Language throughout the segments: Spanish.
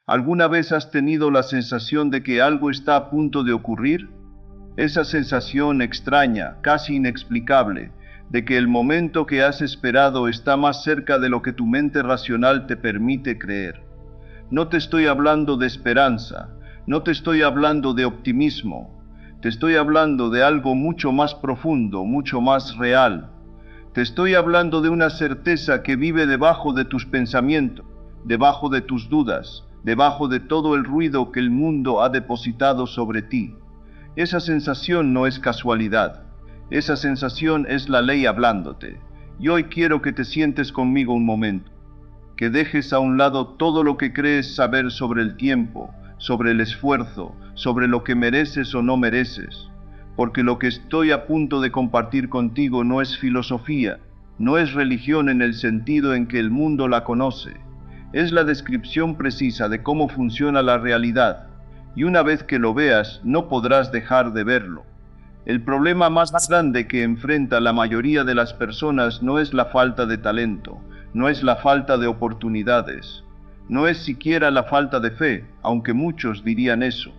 ¿Alguna vez has tenido la sensación de que algo está a punto de ocurrir? Esa sensación extraña, casi inexplicable, de que el momento que has esperado está más cerca de lo que tu mente racional te permite creer. No te estoy hablando de esperanza, no te estoy hablando de optimismo, te estoy hablando de algo mucho más profundo, mucho más real. Te estoy hablando de una certeza que vive debajo de tus pensamientos, debajo de tus dudas, debajo de todo el ruido que el mundo ha depositado sobre ti. Esa sensación no es casualidad, esa sensación es la ley hablándote. Y hoy quiero que te sientes conmigo un momento, que dejes a un lado todo lo que crees saber sobre el tiempo, sobre el esfuerzo, sobre lo que mereces o no mereces, porque lo que estoy a punto de compartir contigo no es filosofía, no es religión en el sentido en que el mundo la conoce. Es la descripción precisa de cómo funciona la realidad, y una vez que lo veas, no podrás dejar de verlo. El problema más grande que enfrenta la mayoría de las personas no es la falta de talento, no es la falta de oportunidades, no es siquiera la falta de fe, aunque muchos dirían eso.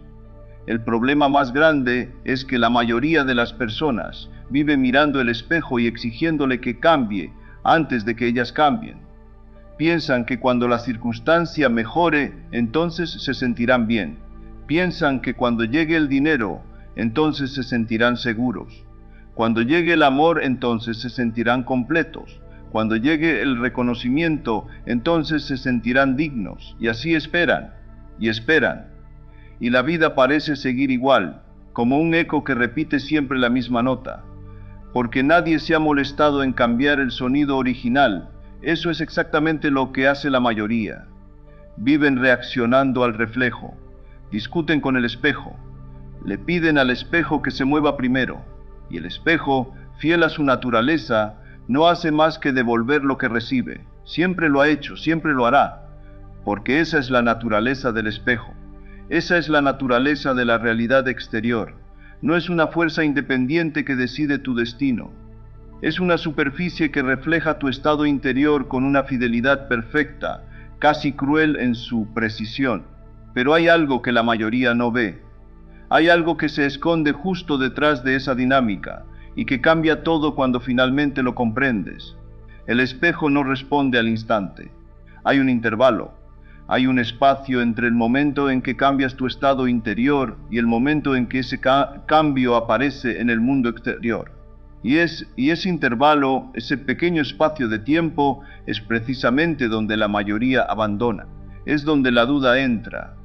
El problema más grande es que la mayoría de las personas vive mirando el espejo y exigiéndole que cambie antes de que ellas cambien. Piensan que cuando la circunstancia mejore, entonces se sentirán bien. Piensan que cuando llegue el dinero, entonces se sentirán seguros. Cuando llegue el amor, entonces se sentirán completos. Cuando llegue el reconocimiento, entonces se sentirán dignos. Y así esperan, y esperan. Y la vida parece seguir igual, como un eco que repite siempre la misma nota. Porque nadie se ha molestado en cambiar el sonido original. Eso es exactamente lo que hace la mayoría. Viven reaccionando al reflejo, discuten con el espejo, le piden al espejo que se mueva primero, y el espejo, fiel a su naturaleza, no hace más que devolver lo que recibe. Siempre lo ha hecho, siempre lo hará, porque esa es la naturaleza del espejo. Esa es la naturaleza de la realidad exterior. No es una fuerza independiente que decide tu destino. Es una superficie que refleja tu estado interior con una fidelidad perfecta, casi cruel en su precisión. Pero hay algo que la mayoría no ve. Hay algo que se esconde justo detrás de esa dinámica y que cambia todo cuando finalmente lo comprendes. El espejo no responde al instante. Hay un intervalo. Hay un espacio entre el momento en que cambias tu estado interior y el momento en que ese cambio aparece en el mundo exterior. Y ese intervalo, ese pequeño espacio de tiempo, es precisamente donde la mayoría abandona. Es donde la duda entra.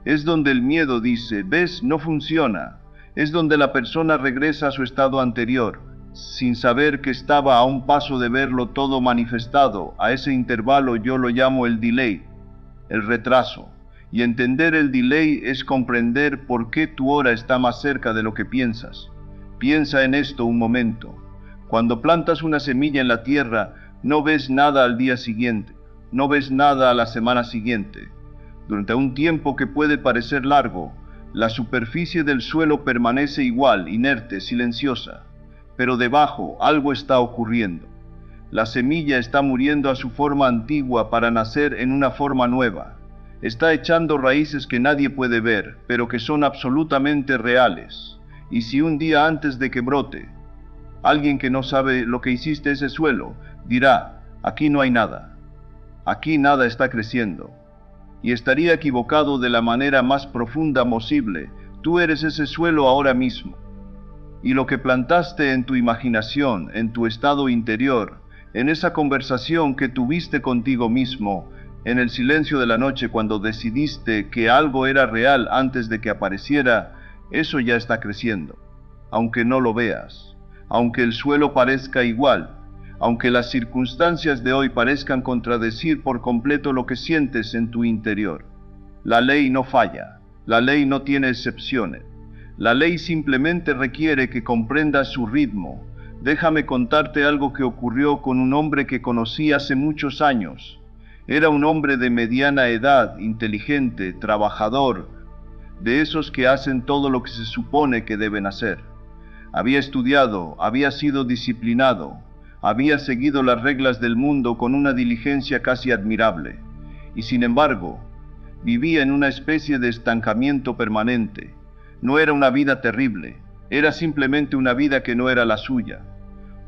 Es donde el miedo dice, ¿ves? No funciona. Es donde la persona regresa a su estado anterior, sin saber que estaba a un paso de verlo todo manifestado. A ese intervalo yo lo llamo el delay, el retraso. Y entender el delay es comprender por qué tu hora está más cerca de lo que piensas. Piensa en esto un momento. Cuando plantas una semilla en la tierra, no ves nada al día siguiente, no ves nada a la semana siguiente. Durante un tiempo que puede parecer largo, la superficie del suelo permanece igual, inerte, silenciosa. Pero debajo algo está ocurriendo. La semilla está muriendo a su forma antigua para nacer en una forma nueva. Está echando raíces que nadie puede ver, pero que son absolutamente reales. Y si un día antes de que brote, alguien que no sabe lo que hiciste ese suelo, dirá, aquí no hay nada. Aquí nada está creciendo. Y estaría equivocado de la manera más profunda posible. Tú eres ese suelo ahora mismo. Y lo que plantaste en tu imaginación, en tu estado interior, en esa conversación que tuviste contigo mismo, en el silencio de la noche cuando decidiste que algo era real antes de que apareciera, eso ya está creciendo. Aunque no lo veas, aunque el suelo parezca igual, aunque las circunstancias de hoy parezcan contradecir por completo lo que sientes en tu interior. La ley no falla, la ley no tiene excepciones. La ley simplemente requiere que comprendas su ritmo. Déjame contarte algo que ocurrió con un hombre que conocí hace muchos años. Era un hombre de mediana edad, inteligente, trabajador, de esos que hacen todo lo que se supone que deben hacer. Había estudiado, había sido disciplinado, había seguido las reglas del mundo con una diligencia casi admirable. Y sin embargo, vivía en una especie de estancamiento permanente. No era una vida terrible, era simplemente una vida que no era la suya.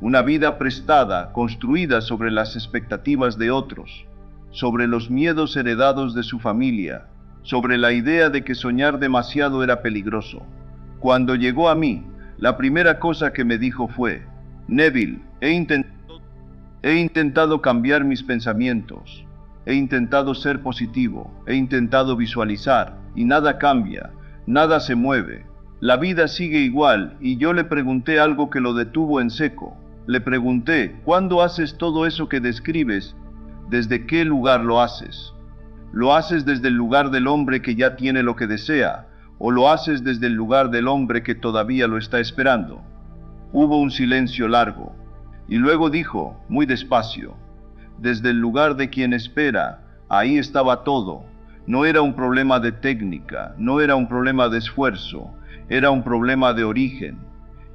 Una vida prestada, construida sobre las expectativas de otros, sobre los miedos heredados de su familia, sobre la idea de que soñar demasiado era peligroso. Cuando llegó a mí, la primera cosa que me dijo fue: Neville, he intentado cambiar mis pensamientos, he intentado ser positivo, he intentado visualizar, y nada cambia, nada se mueve. La vida sigue igual, y yo le pregunté algo que lo detuvo en seco. Le pregunté: ¿cuándo haces todo eso que describes? ¿Desde qué lugar lo haces? ¿Lo haces desde el lugar del hombre que ya tiene lo que desea, o lo haces desde el lugar del hombre que todavía lo está esperando? Hubo un silencio largo, y luego dijo, muy despacio: desde el lugar de quien espera. Ahí estaba todo. No era un problema de técnica, no era un problema de esfuerzo, era un problema de origen.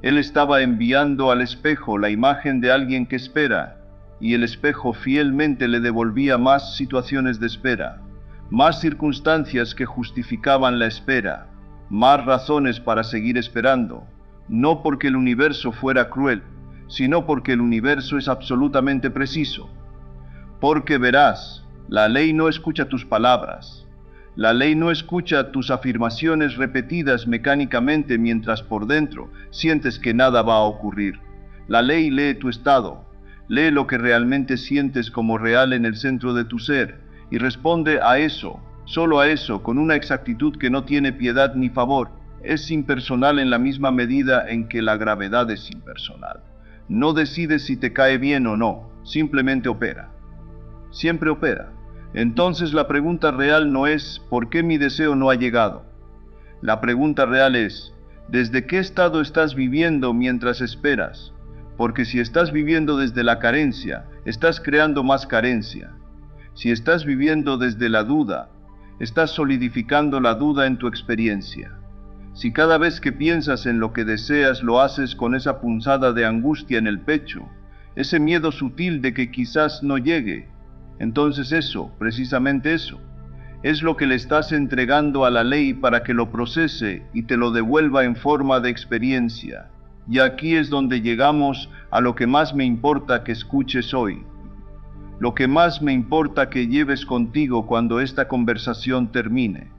Él estaba enviando al espejo la imagen de alguien que espera, y el espejo fielmente le devolvía más situaciones de espera, más circunstancias que justificaban la espera, más razones para seguir esperando, no porque el universo fuera cruel, sino porque el universo es absolutamente preciso. Porque verás, la ley no escucha tus palabras. La ley no escucha tus afirmaciones repetidas mecánicamente mientras por dentro sientes que nada va a ocurrir. La ley lee tu estado, lee lo que realmente sientes como real en el centro de tu ser y responde a eso, solo a eso, con una exactitud que no tiene piedad ni favor. Es impersonal en la misma medida en que la gravedad es impersonal. No decides si te cae bien o no, simplemente opera. Siempre opera. Entonces la pregunta real no es ¿por qué mi deseo no ha llegado? La pregunta real es ¿desde qué estado estás viviendo mientras esperas? Porque si estás viviendo desde la carencia, estás creando más carencia. Si estás viviendo desde la duda, estás solidificando la duda en tu experiencia. Si cada vez que piensas en lo que deseas lo haces con esa punzada de angustia en el pecho, ese miedo sutil de que quizás no llegue, entonces eso, precisamente eso, es lo que le estás entregando a la ley para que lo procese y te lo devuelva en forma de experiencia. Y aquí es donde llegamos a lo que más me importa que escuches hoy. Lo que más me importa que lleves contigo cuando esta conversación termine.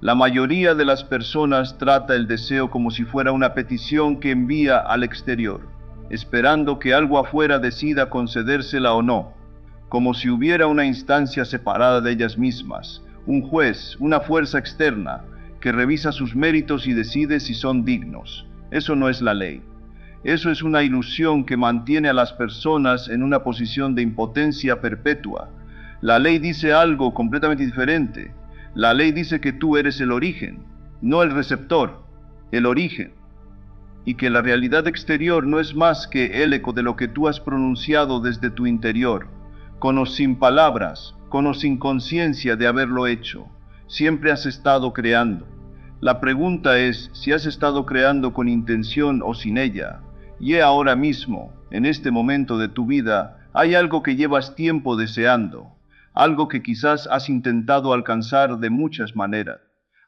La mayoría de las personas trata el deseo como si fuera una petición que envía al exterior, esperando que algo afuera decida concedérsela o no, como si hubiera una instancia separada de ellas mismas, un juez, una fuerza externa, que revisa sus méritos y decide si son dignos. Eso no es la ley. Eso es una ilusión que mantiene a las personas en una posición de impotencia perpetua. La ley dice algo completamente diferente. La ley dice que tú eres el origen, no el receptor, el origen. Y que la realidad exterior no es más que el eco de lo que tú has pronunciado desde tu interior. Con o sin palabras, con o sin conciencia de haberlo hecho, siempre has estado creando. La pregunta es si has estado creando con intención o sin ella. Y ahora mismo, en este momento de tu vida, hay algo que llevas tiempo deseando, algo que quizás has intentado alcanzar de muchas maneras,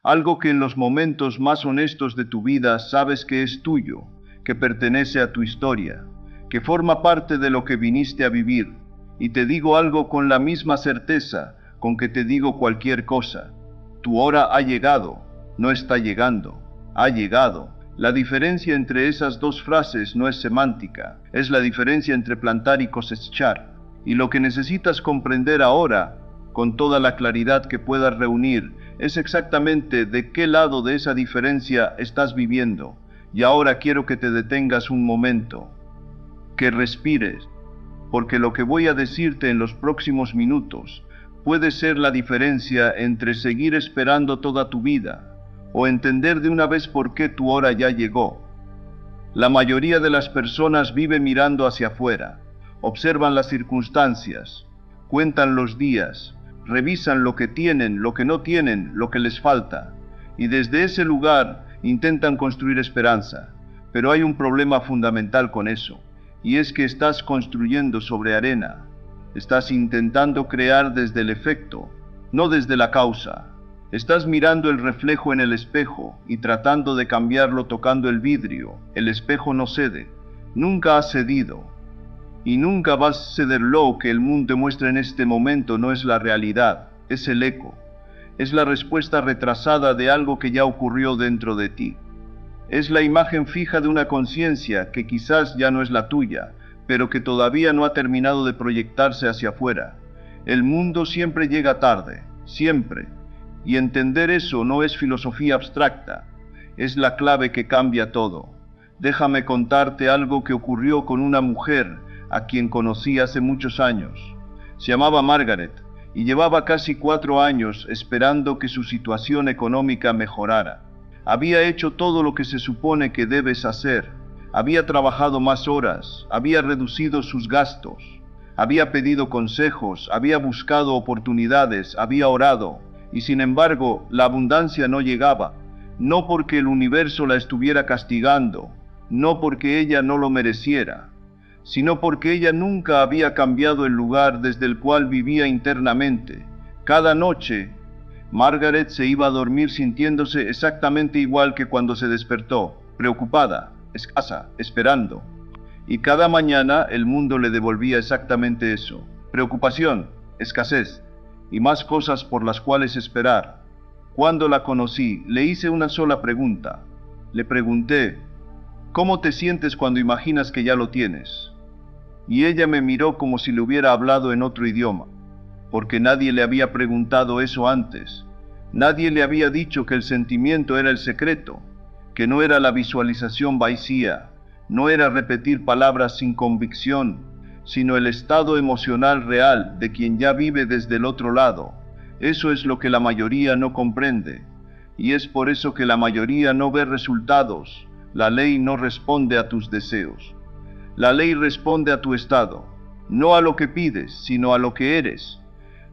algo que en los momentos más honestos de tu vida sabes que es tuyo, que pertenece a tu historia, que forma parte de lo que viniste a vivir. Y te digo algo con la misma certeza con que te digo cualquier cosa. Tu hora ha llegado, no está llegando, ha llegado. La diferencia entre esas dos frases no es semántica, es la diferencia entre plantar y cosechar. Y lo que necesitas comprender ahora, con toda la claridad que puedas reunir, es exactamente de qué lado de esa diferencia estás viviendo. Y ahora quiero que te detengas un momento, que respires, porque lo que voy a decirte en los próximos minutos puede ser la diferencia entre seguir esperando toda tu vida o entender de una vez por qué tu hora ya llegó. La mayoría de las personas vive mirando hacia afuera, observan las circunstancias, cuentan los días, revisan lo que tienen, lo que no tienen, lo que les falta, y desde ese lugar intentan construir esperanza. Pero hay un problema fundamental con eso. Y es que estás construyendo sobre arena. Estás intentando crear desde el efecto, no desde la causa. Estás mirando el reflejo en el espejo y tratando de cambiarlo tocando el vidrio. El espejo no cede, nunca ha cedido. Y nunca vas a ceder. Lo que el mundo te muestra en este momento no es la realidad, es el eco. Es la respuesta retrasada de algo que ya ocurrió dentro de ti. Es la imagen fija de una conciencia que quizás ya no es la tuya, pero que todavía no ha terminado de proyectarse hacia afuera. El mundo siempre llega tarde, siempre. Y entender eso no es filosofía abstracta, es la clave que cambia todo. Déjame contarte algo que ocurrió con una mujer a quien conocí hace muchos años. Se llamaba Margaret y llevaba casi 4 años esperando que su situación económica mejorara. Había hecho todo lo que se supone que debes hacer. Había trabajado más horas, había reducido sus gastos, había pedido consejos, había buscado oportunidades, había orado. Y sin embargo, la abundancia no llegaba, no porque el universo la estuviera castigando, no porque ella no lo mereciera, sino porque ella nunca había cambiado el lugar desde el cual vivía internamente. Cada noche, Margaret se iba a dormir sintiéndose exactamente igual que cuando se despertó, preocupada, escasa, esperando. Y cada mañana el mundo le devolvía exactamente eso: preocupación, escasez y más cosas por las cuales esperar. Cuando la conocí, le hice una sola pregunta. Le pregunté, ¿cómo te sientes cuando imaginas que ya lo tienes? Y ella me miró como si le hubiera hablado en otro idioma, porque nadie le había preguntado eso antes. Nadie le había dicho que el sentimiento era el secreto, que no era la visualización vacía, no era repetir palabras sin convicción, sino el estado emocional real de quien ya vive desde el otro lado. Eso es lo que la mayoría no comprende, y es por eso que la mayoría no ve resultados. La ley no responde a tus deseos. La ley responde a tu estado, no a lo que pides, sino a lo que eres,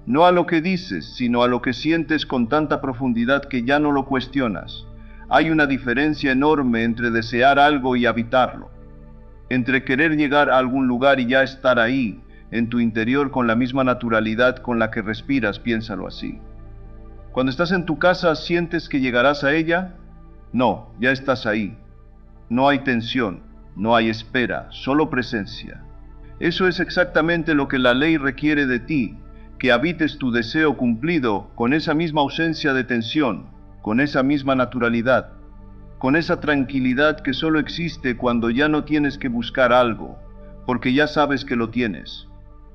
no a lo que dices, sino a lo que sientes con tanta profundidad que ya no lo cuestionas. Hay una diferencia enorme entre desear algo y habitarlo, entre querer llegar a algún lugar y ya estar ahí, en tu interior con la misma naturalidad con la que respiras. Piénsalo así. Cuando estás en tu casa, ¿sientes que llegarás a ella? No, ya estás ahí. No hay tensión, no hay espera, solo presencia. Eso es exactamente lo que la ley requiere de ti, que habites tu deseo cumplido con esa misma ausencia de tensión, con esa misma naturalidad, con esa tranquilidad que solo existe cuando ya no tienes que buscar algo, porque ya sabes que lo tienes.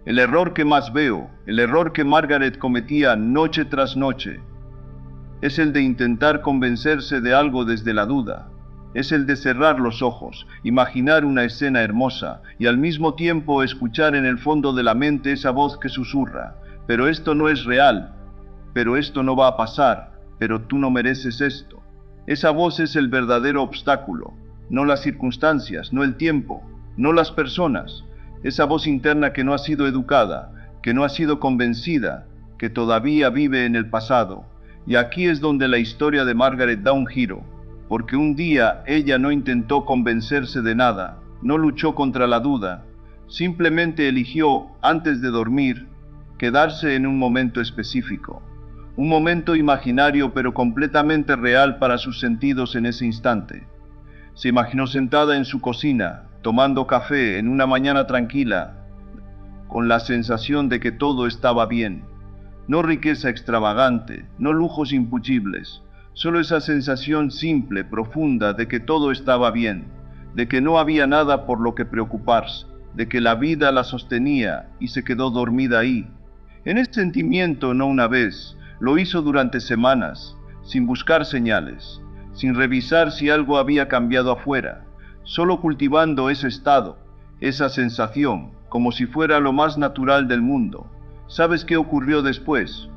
El error que más veo, el error que Margaret cometía noche tras noche, es el de intentar convencerse de algo desde la duda. Es el de cerrar los ojos, imaginar una escena hermosa y al mismo tiempo escuchar en el fondo de la mente esa voz que susurra: pero esto no es real, pero esto no va a pasar, pero tú no mereces esto. Esa voz es el verdadero obstáculo, no las circunstancias, no el tiempo, no las personas. Esa voz interna que no ha sido educada, que no ha sido convencida, que todavía vive en el pasado. Y aquí es donde la historia de Margaret da un giro, porque un día ella no intentó convencerse de nada, no luchó contra la duda, simplemente eligió, antes de dormir, quedarse en un momento específico. Un momento imaginario pero completamente real para sus sentidos en ese instante. Se imaginó sentada en su cocina, tomando café en una mañana tranquila, con la sensación de que todo estaba bien. No riqueza extravagante, no lujos impuchibles, solo esa sensación simple, profunda, de que todo estaba bien, de que no había nada por lo que preocuparse, de que la vida la sostenía y se quedó dormida ahí. En ese sentimiento, no una vez, lo hizo durante semanas, sin buscar señales, sin revisar si algo había cambiado afuera, solo cultivando ese estado, esa sensación, como si fuera lo más natural del mundo. ¿Sabes qué ocurrió después?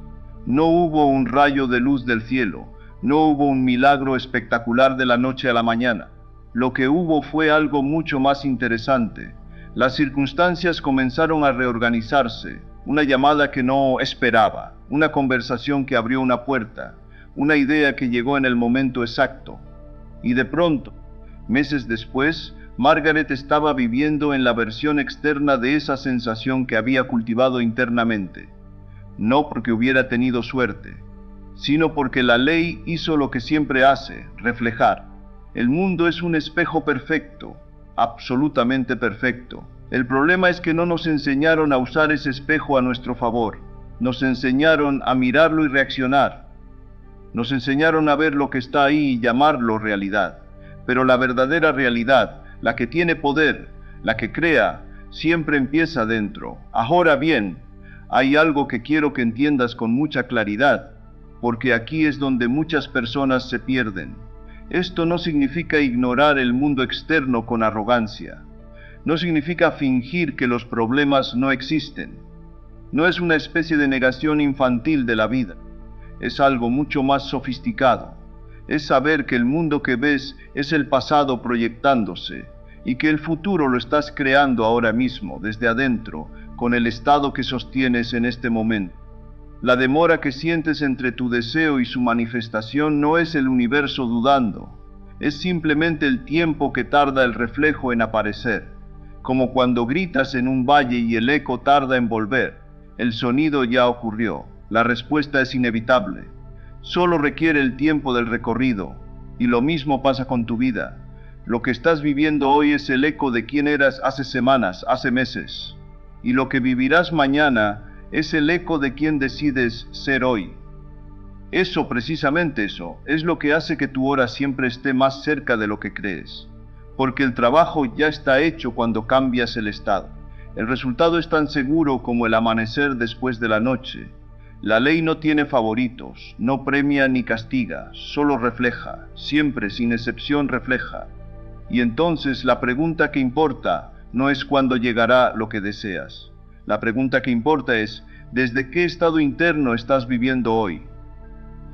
No hubo un rayo de luz del cielo, no hubo un milagro espectacular de la noche a la mañana. Lo que hubo fue algo mucho más interesante. Las circunstancias comenzaron a reorganizarse, una llamada que no esperaba, una conversación que abrió una puerta, una idea que llegó en el momento exacto. Y de pronto, meses después, Margaret estaba viviendo en la versión externa de esa sensación que había cultivado internamente. No porque hubiera tenido suerte, sino porque la ley hizo lo que siempre hace, reflejar. El mundo es un espejo perfecto, absolutamente perfecto. El problema es que no nos enseñaron a usar ese espejo a nuestro favor. Nos enseñaron a mirarlo y reaccionar. Nos enseñaron a ver lo que está ahí y llamarlo realidad. Pero la verdadera realidad, la que tiene poder, la que crea, siempre empieza dentro. Ahora bien, hay algo que quiero que entiendas con mucha claridad, porque aquí es donde muchas personas se pierden. Esto no significa ignorar el mundo externo con arrogancia. No significa fingir que los problemas no existen. No es una especie de negación infantil de la vida. Es algo mucho más sofisticado. Es saber que el mundo que ves es el pasado proyectándose y que el futuro lo estás creando ahora mismo, desde adentro, con el estado que sostienes en este momento. La demora que sientes entre tu deseo y su manifestación no es el universo dudando, es simplemente el tiempo que tarda el reflejo en aparecer, como cuando gritas en un valle y el eco tarda en volver. El sonido ya ocurrió, la respuesta es inevitable, solo requiere el tiempo del recorrido, y lo mismo pasa con tu vida. Lo que estás viviendo hoy es el eco de quién eras hace semanas, hace meses, y lo que vivirás mañana es el eco de quién decides ser hoy. Eso, precisamente eso, es lo que hace que tu hora siempre esté más cerca de lo que crees, porque el trabajo ya está hecho cuando cambias el estado. El resultado es tan seguro como el amanecer después de la noche. La ley no tiene favoritos, no premia ni castiga, solo refleja, siempre sin excepción refleja. Y entonces la pregunta que importa no es cuándo llegará lo que deseas. La pregunta que importa es, ¿desde qué estado interno estás viviendo hoy?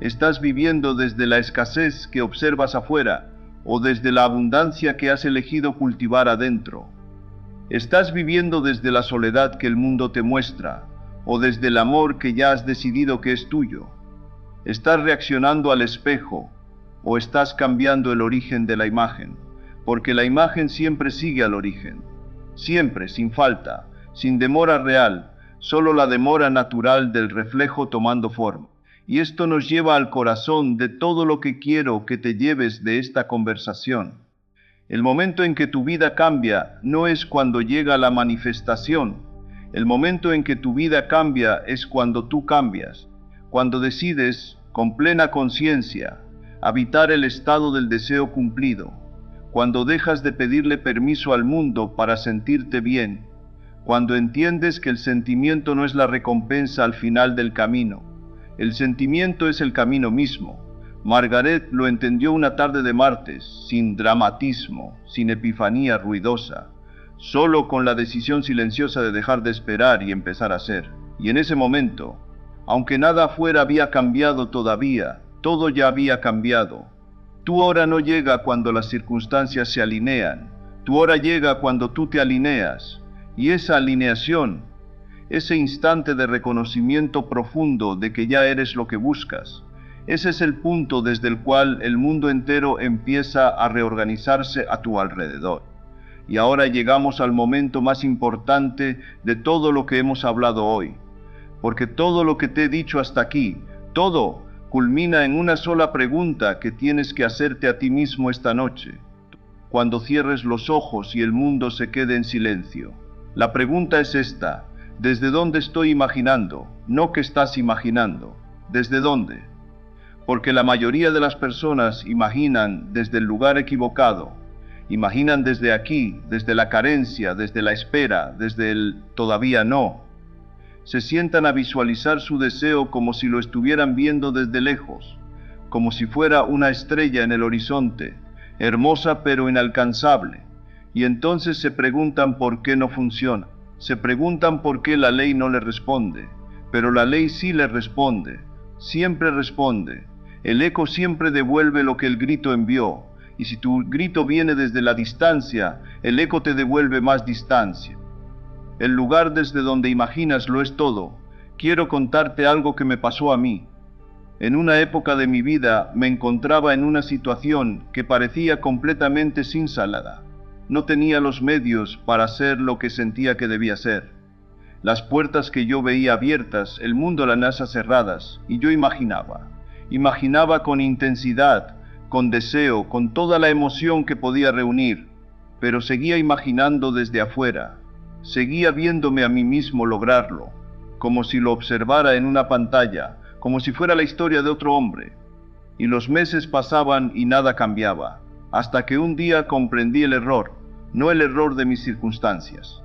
¿Estás viviendo desde la escasez que observas afuera o desde la abundancia que has elegido cultivar adentro? ¿Estás viviendo desde la soledad que el mundo te muestra o desde el amor que ya has decidido que es tuyo? ¿Estás reaccionando al espejo o estás cambiando el origen de la imagen? Porque la imagen siempre sigue al origen, siempre, sin falta, sin demora real, solo la demora natural del reflejo tomando forma. Y esto nos lleva al corazón de todo lo que quiero que te lleves de esta conversación. El momento en que tu vida cambia no es cuando llega la manifestación. El momento en que tu vida cambia es cuando tú cambias, cuando decides, con plena conciencia, habitar el estado del deseo cumplido, cuando dejas de pedirle permiso al mundo para sentirte bien, cuando entiendes que el sentimiento no es la recompensa al final del camino. El sentimiento es el camino mismo. Margaret lo entendió una tarde de martes, sin dramatismo, sin epifanía ruidosa, solo con la decisión silenciosa de dejar de esperar y empezar a ser. Y en ese momento, aunque nada afuera había cambiado todavía, todo ya había cambiado. Tu hora no llega cuando las circunstancias se alinean, tu hora llega cuando tú te alineas, y esa alineación, ese instante de reconocimiento profundo de que ya eres lo que buscas, ese es el punto desde el cual el mundo entero empieza a reorganizarse a tu alrededor. Y ahora llegamos al momento más importante de todo lo que hemos hablado hoy, porque todo lo que te he dicho hasta aquí, todo culmina en una sola pregunta que tienes que hacerte a ti mismo esta noche, cuando cierres los ojos y el mundo se quede en silencio. La pregunta es esta: ¿desde dónde estoy imaginando? No qué estás imaginando. ¿Desde dónde? Porque la mayoría de las personas imaginan desde el lugar equivocado. Imaginan desde aquí, desde la carencia, desde la espera, desde el todavía no. Se sientan a visualizar su deseo como si lo estuvieran viendo desde lejos, como si fuera una estrella en el horizonte, hermosa pero inalcanzable. Y entonces se preguntan por qué no funciona. Se preguntan por qué la ley no le responde, pero la ley sí le responde, siempre responde. El eco siempre devuelve lo que el grito envió, y si tu grito viene desde la distancia, el eco te devuelve más distancia. El lugar desde donde imaginas lo es todo. Quiero contarte algo que me pasó a mí. En una época de mi vida me encontraba en una situación que parecía completamente sin salida. No tenía los medios para hacer lo que sentía que debía ser. Las puertas que yo veía abiertas, el mundo las NASA cerradas, y yo imaginaba. Imaginaba con intensidad, con deseo, con toda la emoción que podía reunir, pero seguía imaginando desde afuera. Seguía viéndome a mí mismo lograrlo, como si lo observara en una pantalla, como si fuera la historia de otro hombre. Y los meses pasaban y nada cambiaba, hasta que un día comprendí el error, no el error de mis circunstancias.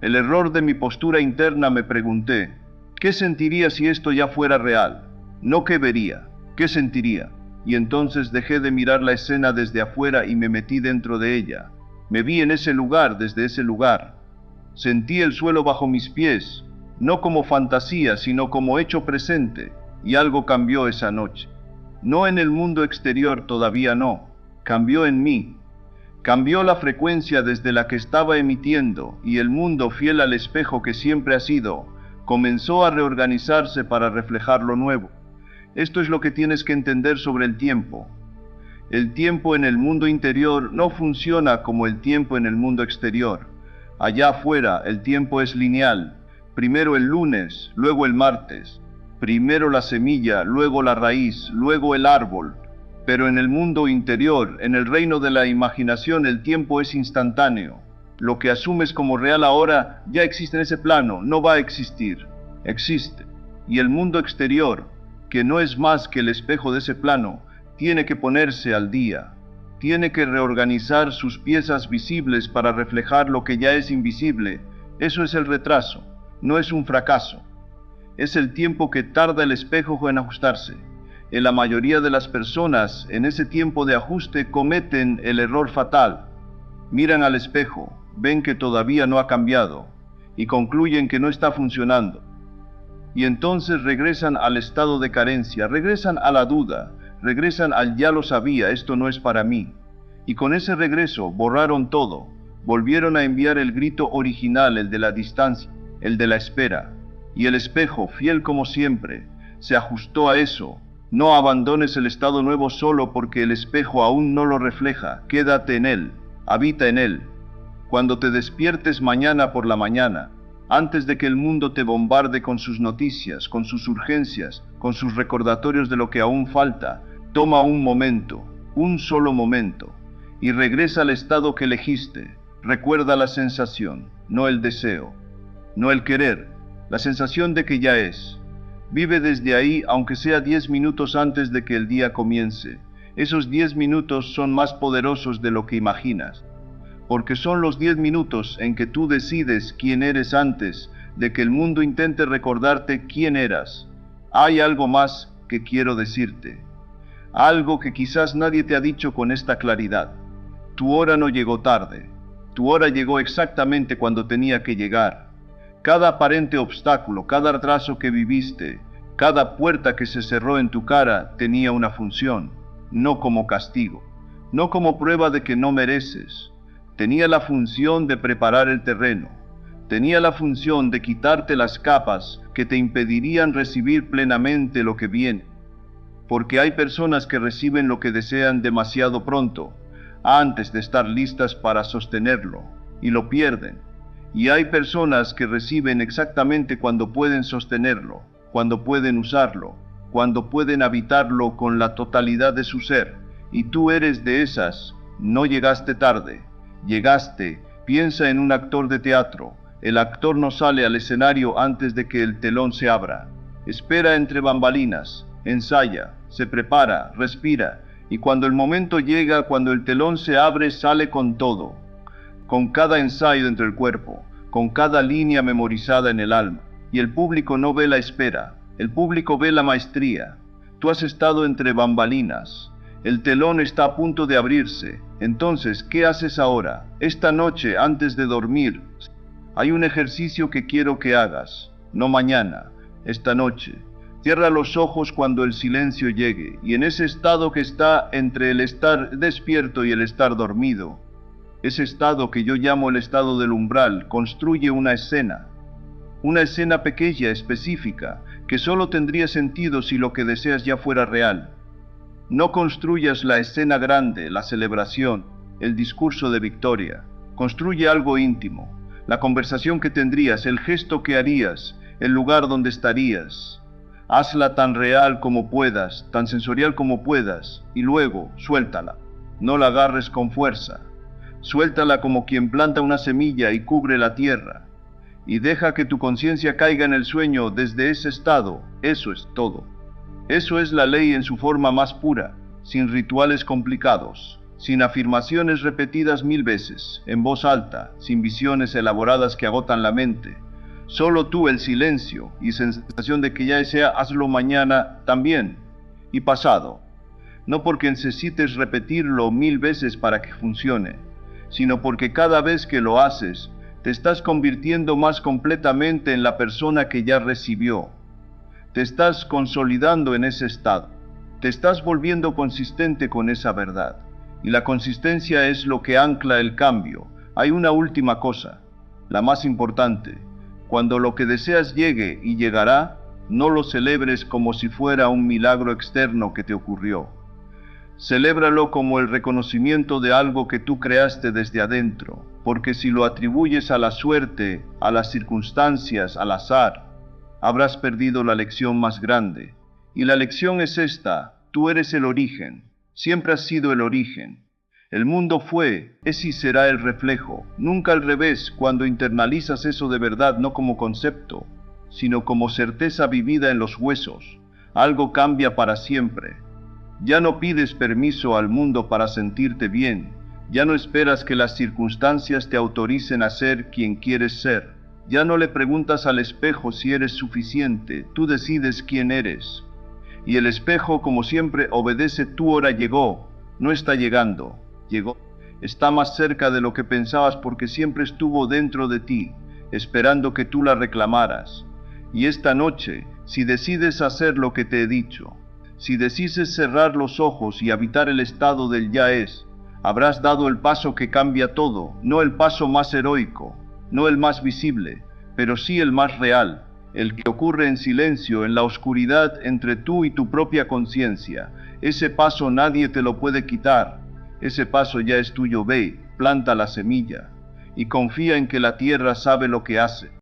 El error de mi postura interna. Me pregunté, ¿qué sentiría si esto ya fuera real? No qué vería, ¿qué sentiría? Y entonces dejé de mirar la escena desde afuera y me metí dentro de ella. Me vi en ese lugar, desde ese lugar. Sentí el suelo bajo mis pies, no como fantasía, sino como hecho presente, y algo cambió esa noche. No en el mundo exterior, todavía no. Cambió en mí. Cambió la frecuencia desde la que estaba emitiendo, y el mundo, fiel al espejo que siempre ha sido, comenzó a reorganizarse para reflejar lo nuevo. Esto es lo que tienes que entender sobre el tiempo. El tiempo en el mundo interior no funciona como el tiempo en el mundo exterior. Allá afuera el tiempo es lineal. Primero el lunes, luego el martes. Primero la semilla, luego la raíz, luego el árbol. Pero en el mundo interior, en el reino de la imaginación, el tiempo es instantáneo. Lo que asumes como real ahora ya existe en ese plano, no va a existir. Existe. Y el mundo exterior, que no es más que el espejo de ese plano, tiene que ponerse al día. Tiene que reorganizar sus piezas visibles para reflejar lo que ya es invisible. Eso es el retraso, no es un fracaso. Es el tiempo que tarda el espejo en ajustarse. En la mayoría de las personas, en ese tiempo de ajuste, cometen el error fatal. Miran al espejo, ven que todavía no ha cambiado, y concluyen que no está funcionando. Y entonces regresan al estado de carencia, regresan a la duda, regresan al ya lo sabía, esto no es para mí. Y con ese regreso borraron todo, volvieron a enviar el grito original, el de la distancia, el de la espera. Y el espejo, fiel como siempre, se ajustó a eso. No abandones el estado nuevo solo porque el espejo aún no lo refleja. Quédate en él, habita en él. Cuando te despiertes mañana por la mañana, antes de que el mundo te bombarde con sus noticias, con sus urgencias, con sus recordatorios de lo que aún falta, toma un momento, un solo momento, y regresa al estado que elegiste. Recuerda la sensación, no el deseo, no el querer, la sensación de que ya es. Vive desde ahí, aunque sea 10 minutos antes de que el día comience. Esos 10 minutos son más poderosos de lo que imaginas, porque son los 10 minutos en que tú decides quién eres antes de que el mundo intente recordarte quién eras. Hay algo más que quiero decirte, algo que quizás nadie te ha dicho con esta claridad. Tu hora no llegó tarde, tu hora llegó exactamente cuando tenía que llegar. Cada aparente obstáculo, cada retraso que viviste, cada puerta que se cerró en tu cara tenía una función, no como castigo, no como prueba de que no mereces. Tenía la función de preparar el terreno, tenía la función de quitarte las capas que te impedirían recibir plenamente lo que viene. Porque hay personas que reciben lo que desean demasiado pronto, antes de estar listas para sostenerlo, y lo pierden. Y hay personas que reciben exactamente cuando pueden sostenerlo, cuando pueden usarlo, cuando pueden habitarlo con la totalidad de su ser. Y tú eres de esas. No llegaste tarde, llegaste. Piensa en un actor de teatro. El actor no sale al escenario antes de que el telón se abra. Espera entre bambalinas, ensaya, se prepara, respira, y cuando el momento llega, cuando el telón se abre, sale con todo. Con cada ensayo dentro del cuerpo, con cada línea memorizada en el alma. Y el público no ve la espera, el público ve la maestría. Tú has estado entre bambalinas, el telón está a punto de abrirse. Entonces, ¿qué haces ahora? Esta noche, antes de dormir, hay un ejercicio que quiero que hagas, no mañana, esta noche. Cierra los ojos cuando el silencio llegue, y en ese estado que está entre el estar despierto y el estar dormido, ese estado que yo llamo el estado del umbral, construye una escena pequeña, específica, que solo tendría sentido si lo que deseas ya fuera real. No construyas la escena grande, la celebración, el discurso de victoria. Construye algo íntimo, la conversación que tendrías, el gesto que harías, el lugar donde estarías. Hazla tan real como puedas, tan sensorial como puedas, y luego suéltala. No la agarres con fuerza. Suéltala como quien planta una semilla y cubre la tierra. Y deja que tu conciencia caiga en el sueño desde ese estado. Eso es todo. Eso es la ley en su forma más pura, sin rituales complicados, sin afirmaciones repetidas 1000 veces, en voz alta, sin visiones elaboradas que agotan la mente. Solo tú, el silencio y sensación de que ya sea hazlo mañana también y pasado. No porque necesites repetirlo 1000 veces para que funcione, sino porque cada vez que lo haces, te estás convirtiendo más completamente en la persona que ya recibió. Te estás consolidando en ese estado. Te estás volviendo consistente con esa verdad. Y la consistencia es lo que ancla el cambio. Hay una última cosa, la más importante. Cuando lo que deseas llegue y llegará, no lo celebres como si fuera un milagro externo que te ocurrió. Celébralo como el reconocimiento de algo que tú creaste desde adentro, porque si lo atribuyes a la suerte, a las circunstancias, al azar, habrás perdido la lección más grande. Y la lección es esta: tú eres el origen, siempre has sido el origen. El mundo fue, es y será el reflejo, nunca al revés. Cuando internalizas eso de verdad, no como concepto, sino como certeza vivida en los huesos, algo cambia para siempre. Ya no pides permiso al mundo para sentirte bien, ya no esperas que las circunstancias te autoricen a ser quien quieres ser, ya no le preguntas al espejo si eres suficiente, tú decides quién eres. Y el espejo, como siempre, obedece: tu hora llegó, no está llegando. Llegó, está más cerca de lo que pensabas porque siempre estuvo dentro de ti, esperando que tú la reclamaras. Y esta noche, si decides hacer lo que te he dicho, si decides cerrar los ojos y habitar el estado del ya es, habrás dado el paso que cambia todo, no el paso más heroico, no el más visible, pero sí el más real, el que ocurre en silencio, en la oscuridad entre tú y tu propia conciencia. Ese paso nadie te lo puede quitar. Ese paso ya es tuyo. Ve, planta la semilla y confía en que la tierra sabe lo que hace.